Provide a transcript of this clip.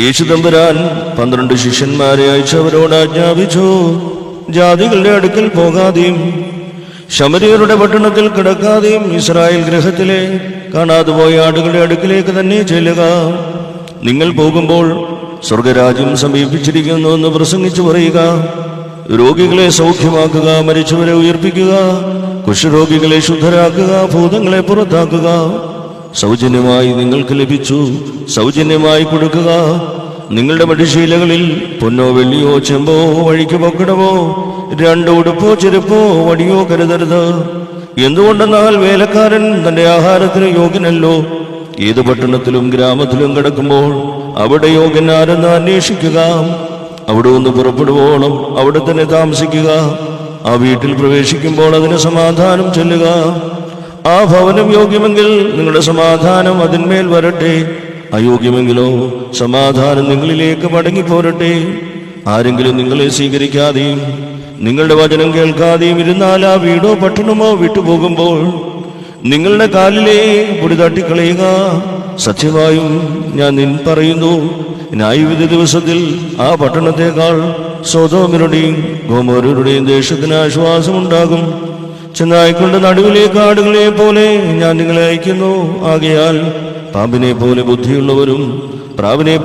യേശു തമ്പുരാൻ 12 ശിഷ്യന്മാരെ അയച്ചവരോട് ആജ്ഞാപിച്ചു, ജാതികളുടെ അടുക്കൽ പോകാതെയും ശമര്യരുടെ പട്ടണത്തിൽ കിടക്കാതെയും ഇസ്രായേൽ ഗൃഹത്തിലെ കാണാതെ പോയ ആടുകളുടെ അടുക്കിലേക്ക് തന്നെ ചെല്ലുക. നിങ്ങൾ പോകുമ്പോൾ സ്വർഗരാജ്യം സമീപിച്ചിരിക്കുന്നു എന്ന് പ്രസംഗിച്ചു പറയുക. രോഗികളെ സൗഖ്യമാക്കുക, മരിച്ചവരെ ഉയർപ്പിക്കുക, കുഷ്ഠരോഗികളെ ശുദ്ധരാക്കുക, ഭൂതങ്ങളെ പുറത്താക്കുക. സൗജന്യമായി നിങ്ങൾക്ക് ലഭിച്ചു, സൗജന്യമായി കൊടുക്കുക. നിങ്ങളുടെ മടിശീലകളിൽ പൊന്നോ വെള്ളിയോ ചെമ്പോ വഴിക്ക് പൊക്കടമോ 2 ഉടുപ്പോ ചെരുപ്പോ വടിയോ കരുതരുത്. എന്തുകൊണ്ടെന്നാൽ വേലക്കാരൻ തന്റെ ആഹാരത്തിന് യോഗ്യനല്ലോ. ഏത് പട്ടണത്തിലും ഗ്രാമത്തിലും കിടക്കുമ്പോൾ അവിടെ യോഗ്യൻ ആരെന്ന് അന്വേഷിക്കുക. അവിടെ ഒന്ന് പുറപ്പെടുവോളം അവിടെ തന്നെ താമസിക്കുക. ആ വീട്ടിൽ പ്രവേശിക്കുമ്പോൾ അതിന് സമാധാനം ചൊല്ലുക. ആ ഭവനം യോഗ്യമെങ്കിൽ നിങ്ങളുടെ സമാധാനം അതിന്മേൽ വരട്ടെ, അയോഗ്യമെങ്കിലോ സമാധാനം നിങ്ങളിലേക്ക് മടങ്ങിപ്പോരട്ടെ. ആരെങ്കിലും നിങ്ങളെ സ്വീകരിക്കാതെയും നിങ്ങളുടെ വചനം കേൾക്കാതെയും ഇരുന്നാൽ ആ വീടോ പട്ടണമോ വിട്ടുപോകുമ്പോൾ നിങ്ങളുടെ കാലിലെ പൊടി തട്ടിക്കളയുക. സത്യമായും ഞാൻ പറയുന്നു, ന്യായവിധി ദിവസത്തിൽ ആ പട്ടണത്തെക്കാൾ സൊദോമിരുടെയും ഗൊമോര്യരുടെയും ദേശത്തിന് ആശ്വാസമുണ്ടാകും. ചെന്നായിക്കൊണ്ട് നടുവിലേക്ക് ആടുകളെ പോലെ ഞാൻ നിങ്ങളെ അയക്കുന്നു. ആകയാൽ പാമ്പിനെ പോലെ ബുദ്ധിയുള്ളവരും പ്രാവിനെ